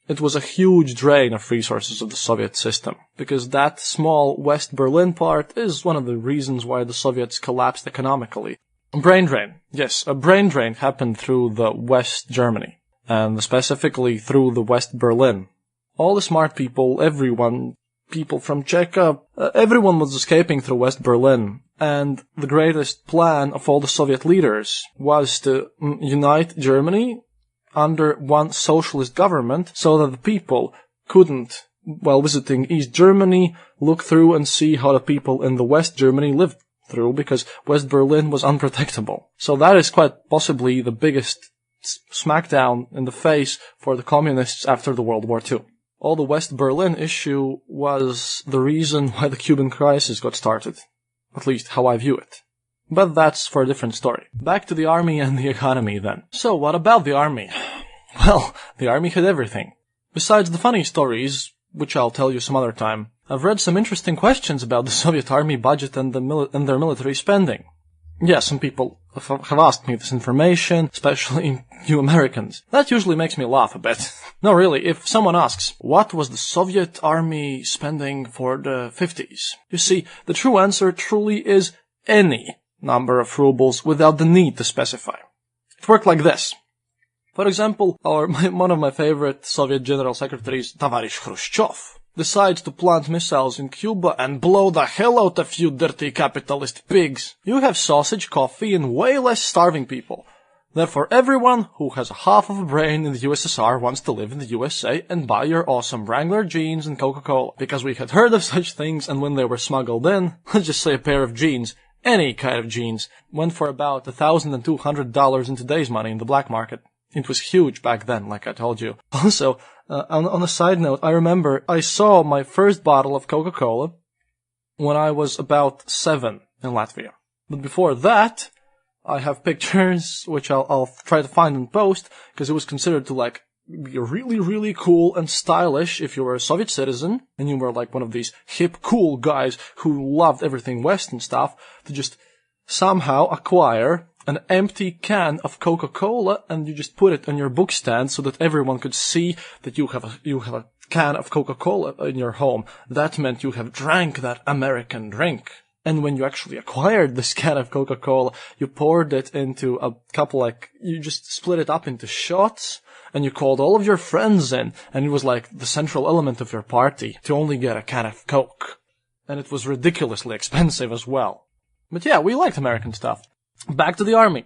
it was a huge drain of resources of the Soviet system, because that small West Berlin part is one of the reasons why the Soviets collapsed economically. A brain drain. Yes, a brain drain happened through the West Germany, and specifically through the West Berlin. All the smart people, people from Czechia, everyone was escaping through West Berlin, and the greatest plan of all the Soviet leaders was to unite Germany under one socialist government so that the people couldn't, while visiting East Germany, look through and see how the people in the West Germany lived through, because West Berlin was unprotectable. So that is quite possibly the biggest smackdown in the face for the communists after the World War II. All the West Berlin issue was the reason why the Cuban crisis got started. At least how I view it. But that's for a different story. Back to the army and the economy then. So what about the army? Well, the army had everything. Besides the funny stories, which I'll tell you some other time, I've read some interesting questions about the Soviet army budget and their military spending. Yeah, some people have asked me this information, especially you Americans. That usually makes me laugh a bit. No, really, if someone asks, what was the Soviet army spending for the 50s? You see, the true answer truly is any number of rubles without the need to specify. It worked like this. For example, one of my favorite Soviet general secretaries, Tovarischi Khrushchev, decides to plant missiles in Cuba and blow the hell out of you dirty capitalist pigs. You have sausage, coffee, and way less starving people. Therefore, everyone who has half of a brain in the USSR wants to live in the USA and buy your awesome Wrangler jeans and Coca-Cola. Because we had heard of such things, and when they were smuggled in, let's just say a pair of jeans, any kind of jeans, went for about $1,200 in today's money in the black market. It was huge back then, like I told you. Also, on a side note, I remember I saw my first bottle of Coca-Cola when I was about 7 in Latvia. But before that, I have pictures, which I'll try to find and post, because it was considered to be really, really cool and stylish if you were a Soviet citizen, and you were one of these hip, cool guys who loved everything West and stuff, to just somehow acquire an empty can of Coca-Cola, and you just put it on your book stand so that everyone could see that you have a can of Coca-Cola in your home. That meant you have drank that American drink. And when you actually acquired this can of Coca-Cola, you poured it into a couple, you just split it up into shots, and you called all of your friends in, and it was like the central element of your party to only get a can of Coke. And it was ridiculously expensive as well. But yeah, we liked American stuff. Back to the army.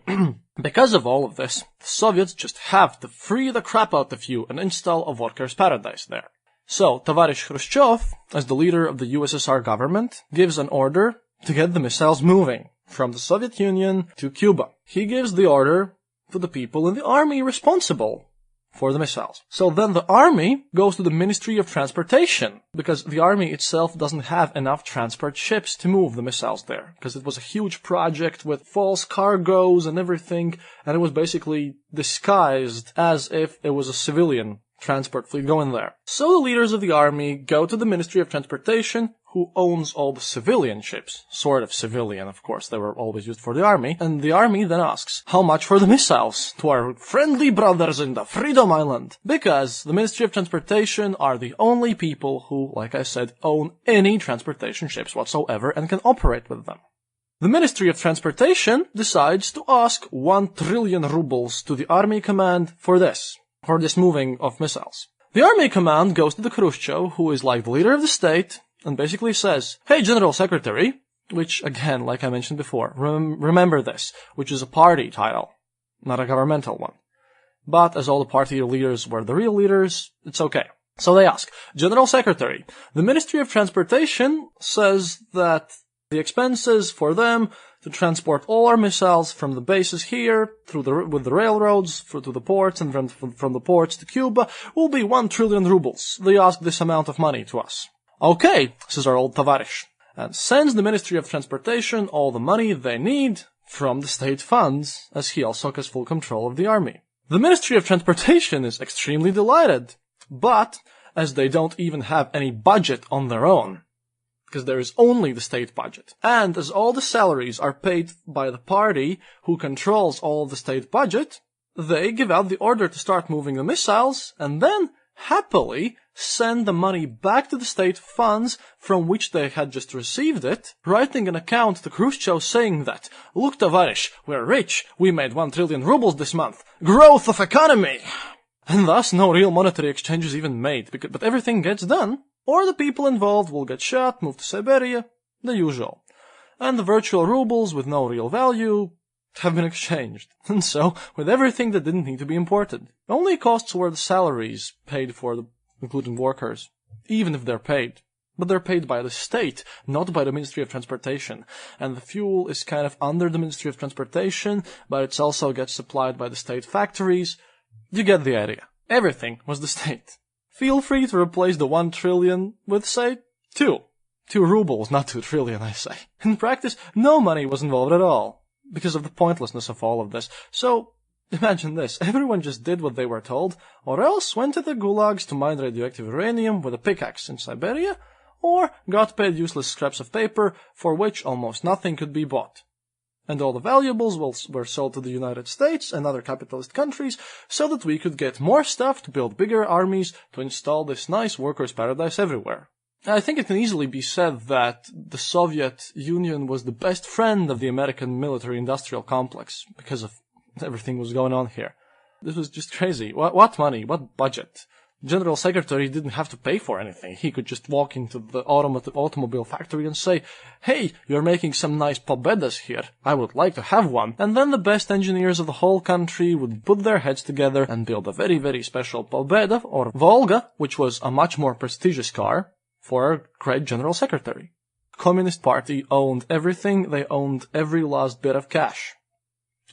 Because of all of this, the Soviets just have to free the crap out of you and install a workers' paradise there. So, Tovarischi Khrushchev, as the leader of the USSR government, gives an order to get the missiles moving from the Soviet Union to Cuba. He gives the order to the people in the army responsible for the missiles. So then the army goes to the Ministry of Transportation, because the army itself doesn't have enough transport ships to move the missiles there, because it was a huge project with false cargoes and everything, and it was basically disguised as if it was a civilian transport fleet going there. So the leaders of the army go to the Ministry of Transportation, who owns all the civilian ships. Sort of civilian, of course, they were always used for the army. And the army then asks, how much for the missiles to our friendly brothers in the Freedom Island? Because the Ministry of Transportation are the only people who, like I said, own any transportation ships whatsoever and can operate with them. The Ministry of Transportation decides to ask 1 trillion rubles to the army command for this moving of missiles. The army command goes to the Khrushchev, who is like the leader of the state, and basically says, hey, General Secretary, which, again, like I mentioned before, remember this, which is a party title, not a governmental one. But as all the party leaders were the real leaders, it's okay. So they ask, General Secretary, the Ministry of Transportation says that the expenses for them to transport all our missiles from the bases here, with the railroads, to the ports, and from the ports to Cuba, will be 1 trillion rubles. They ask this amount of money to us. Okay, says our old Tovarischi, and sends the Ministry of Transportation all the money they need from the state funds, as he also has full control of the army. The Ministry of Transportation is extremely delighted, but as they don't even have any budget on their own, because there is only the state budget, and as all the salaries are paid by the party who controls all the state budget, they give out the order to start moving the missiles, and then happily send the money back to the state funds from which they had just received it, writing an account to Khrushchev saying that, look, Tovarischi, we're rich, we made 1 trillion rubles this month, growth of economy! And thus no real monetary exchange is even made, but everything gets done, or the people involved will get shot, moved to Siberia, the usual. And the virtual rubles with no real value have been exchanged. And so, with everything that didn't need to be imported. Only costs were the salaries paid for, including workers, even if they're paid. But they're paid by the state, not by the Ministry of Transportation. And the fuel is kind of under the Ministry of Transportation, but it also gets supplied by the state factories. You get the idea. Everything was the state. Feel free to replace the 1 trillion with, say, 2. 2 rubles, not 2 trillion, I say. In practice, no money was involved at all, because of the pointlessness of all of this. So, imagine this, everyone just did what they were told, or else went to the gulags to mine radioactive uranium with a pickaxe in Siberia, or got paid useless scraps of paper for which almost nothing could be bought. And all the valuables were sold to the United States and other capitalist countries so that we could get more stuff to build bigger armies to install this nice workers' paradise everywhere. I think it can easily be said that the Soviet Union was the best friend of the American military-industrial complex because of everything was going on here. This was just crazy. What money? What budget? General Secretary didn't have to pay for anything. He could just walk into the automobile factory and say, hey, you're making some nice Pobedas here. I would like to have one. And then the best engineers of the whole country would put their heads together and build a very, very special Pobeda or Volga, which was a much more prestigious car, for a great General Secretary. Communist Party owned everything. They owned every last bit of cash.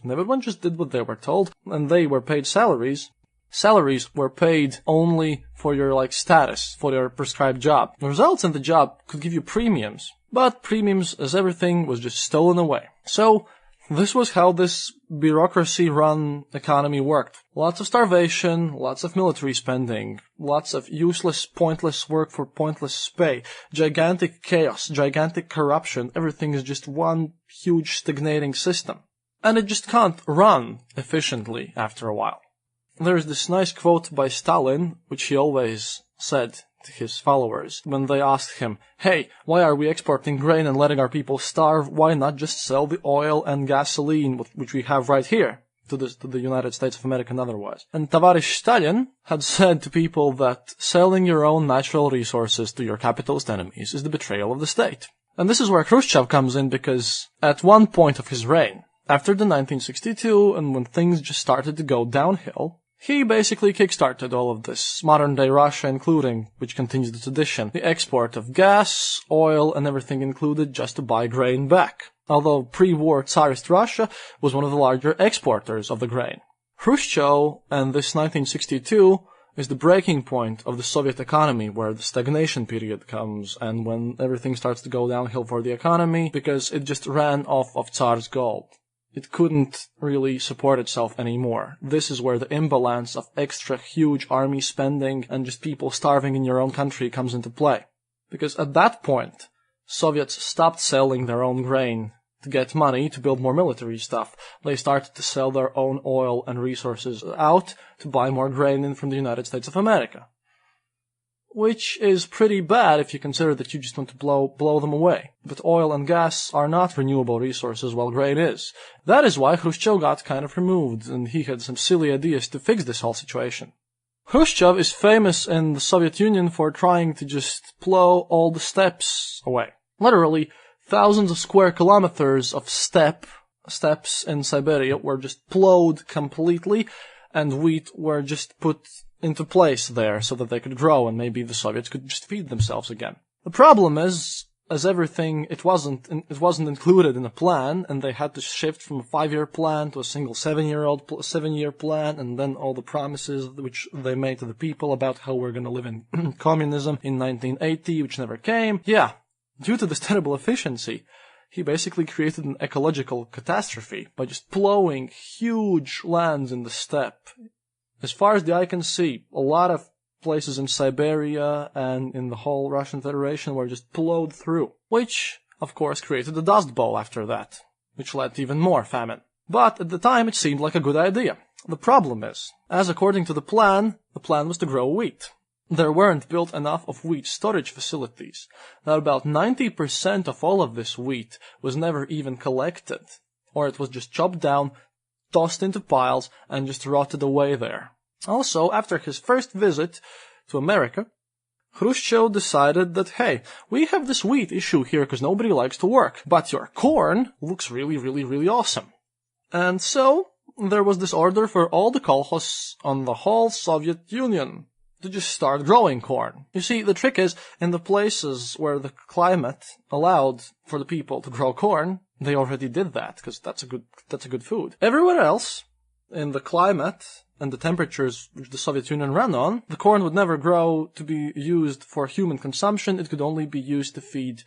And everyone just did what they were told, and they were paid salaries. Salaries were paid only for your, status, for your prescribed job. The results in the job could give you premiums, but premiums, as everything, was just stolen away. So, this was how this bureaucracy-run economy worked. Lots of starvation, lots of military spending, lots of useless, pointless work for pointless pay, gigantic chaos, gigantic corruption. Everything is just one huge stagnating system. And it just can't run efficiently after a while. There's this nice quote by Stalin, which he always said to his followers when they asked him, hey, why are we exporting grain and letting our people starve? Why not just sell the oil and gasoline, which we have right here, to the United States of America and otherwise? And Tovarischi Stalin had said to people that selling your own natural resources to your capitalist enemies is the betrayal of the state. And this is where Khrushchev comes in, because at one point of his reign, after the 1962, and when things just started to go downhill, he basically kickstarted all of this, modern-day Russia including, which continues the tradition, the export of gas, oil, and everything included just to buy grain back. Although pre-war Tsarist Russia was one of the larger exporters of the grain. Khrushchev and this 1962 is the breaking point of the Soviet economy, where the stagnation period comes and when everything starts to go downhill for the economy because it just ran off of Tsar's gold. It couldn't really support itself anymore. This is where the imbalance of extra huge army spending and just people starving in your own country comes into play. Because at that point, Soviets stopped selling their own grain to get money to build more military stuff. They started to sell their own oil and resources out to buy more grain in from the United States of America. Which is pretty bad if you consider that you just want to blow them away. But oil and gas are not renewable resources while grain is. That is why Khrushchev got kind of removed, and he had some silly ideas to fix this whole situation. Khrushchev is famous in the Soviet Union for trying to just plow all the steppes away. Literally, thousands of square kilometers of steppes in Siberia were just plowed completely, and wheat were just put into place there so that they could grow and maybe the Soviets could just feed themselves again. The problem is, as everything, it wasn't included in a plan, and they had to shift from a 5-year plan to a single 7-year plan, and then all the promises which they made to the people about how we're gonna live in communism in 1980, which never came. Yeah, due to this terrible efficiency, he basically created an ecological catastrophe by just plowing huge lands in the steppe. As far as the eye can see, a lot of places in Siberia and in the whole Russian Federation were just plowed through, which, of course, created a dust bowl after that, which led to even more famine. But at the time it seemed like a good idea. The problem is, as according to the plan was to grow wheat. There weren't built enough of wheat storage facilities. Now about 90% of all of this wheat was never even collected, or it was just chopped down, tossed into piles, and just rotted away there. Also, after his first visit to America, Khrushchev decided that, hey, we have this wheat issue here because nobody likes to work, but your corn looks really, really, really awesome. And so, there was this order for all the CoHosts on the whole Soviet Union to just start growing corn. You see, the trick is, in the places where the climate allowed for the people to grow corn, they already did that, because that's a good food. Everywhere else, in the climate and the temperatures which the Soviet Union ran on, the corn would never grow to be used for human consumption. It could only be used to feed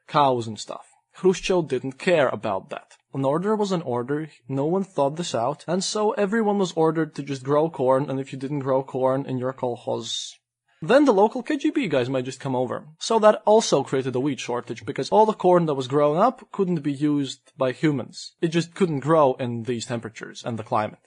cows and stuff. Khrushchev didn't care about that. An order was an order, no one thought this out, and so everyone was ordered to just grow corn, and if you didn't grow corn in your kolkhoz, then the local KGB guys might just come over. So that also created a wheat shortage, because all the corn that was grown up couldn't be used by humans. It just couldn't grow in these temperatures and the climate.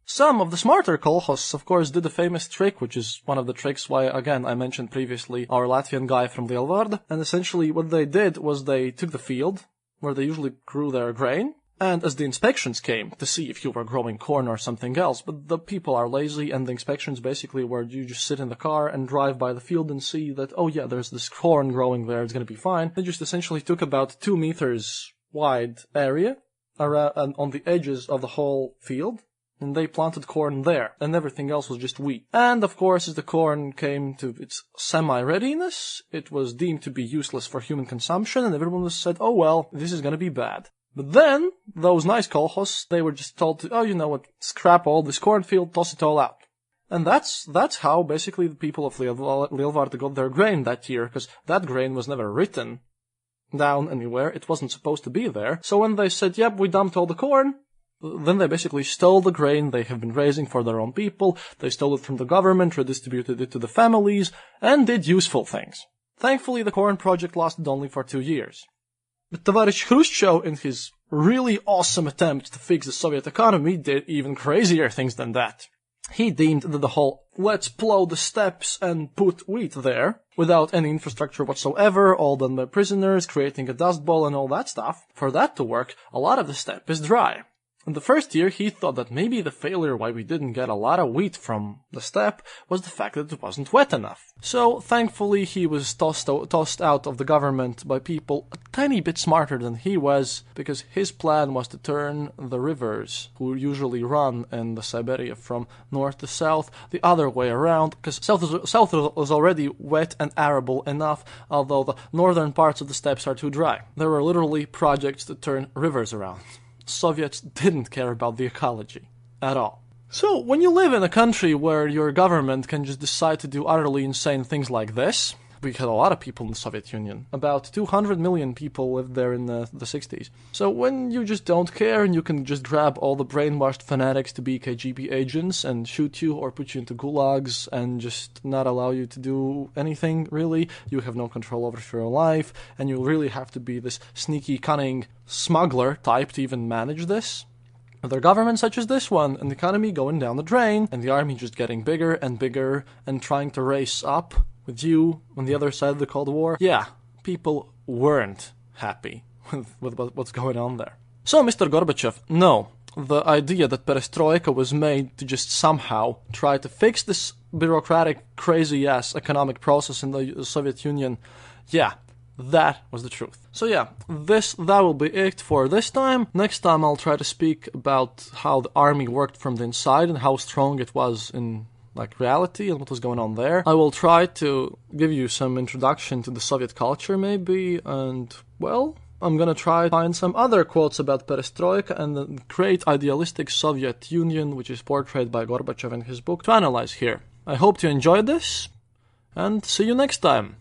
Some of the smarter kolkhoz, of course, did the famous trick, which is one of the tricks why, again, I mentioned previously our Latvian guy from Lielvard, and essentially what they did was they took the field, where they usually grew their grain, and as the inspections came to see if you were growing corn or something else, but the people are lazy, and the inspections basically where you just sit in the car and drive by the field and see that, oh yeah, there's this corn growing there, it's gonna be fine. They just essentially took about 2 meters wide area around on the edges of the whole field, and they planted corn there, and everything else was just wheat. And of course, as the corn came to its semi-readiness, it was deemed to be useless for human consumption, and everyone was said, oh well, this is gonna be bad. But then, those nice kolkhoz, they were just told to, oh, you know what, scrap all this cornfield, toss it all out. And that's how basically the people of Lielvard got their grain that year, because that grain was never written down anywhere, it wasn't supposed to be there. So when they said, yep, we dumped all the corn, then they basically stole the grain they have been raising for their own people, they stole it from the government, redistributed it to the families, and did useful things. Thankfully, the corn project lasted only for 2 years. But Tovarischi Khrushchev, in his really awesome attempt to fix the Soviet economy, did even crazier things than that. He deemed that the whole, let's plow the steppes and put wheat there, without any infrastructure whatsoever, all done by prisoners, creating a dust bowl and all that stuff. For that to work, a lot of the steppe is dry. In the first year, he thought that maybe the failure why we didn't get a lot of wheat from the steppe was the fact that it wasn't wet enough. So, thankfully, he was tossed out of the government by people a tiny bit smarter than he was, because his plan was to turn the rivers, who usually run in the Siberia from north to south, the other way around, because south was already wet and arable enough, although the northern parts of the steppes are too dry. There were literally projects to turn rivers around. Soviets didn't care about the ecology at all. So, when you live in a country where your government can just decide to do utterly insane things like this, we had a lot of people in the Soviet Union. About 200 million people lived there in the 60s. So when you just don't care and you can just grab all the brainwashed fanatics to be KGB agents and shoot you or put you into gulags and just not allow you to do anything, really, you have no control over your life, and you really have to be this sneaky, cunning smuggler type to even manage this. With a government such as this one, and the economy going down the drain, and the army just getting bigger and bigger and trying to race up with you on the other side of the Cold War, yeah, people weren't happy with what's going on there. So, Mr. Gorbachev, no, the idea that perestroika was made to just somehow try to fix this bureaucratic, crazy-ass economic process in the Soviet Union, yeah, that was the truth. So yeah, that will be it for this time. Next time I'll try to speak about how the army worked from the inside and how strong it was in reality and what was going on there. I will try to give you some introduction to the Soviet culture maybe, and well, I'm gonna try to find some other quotes about perestroika and the great idealistic Soviet Union which is portrayed by Gorbachev in his book to analyze here. I hope you enjoyed this, and see you next time.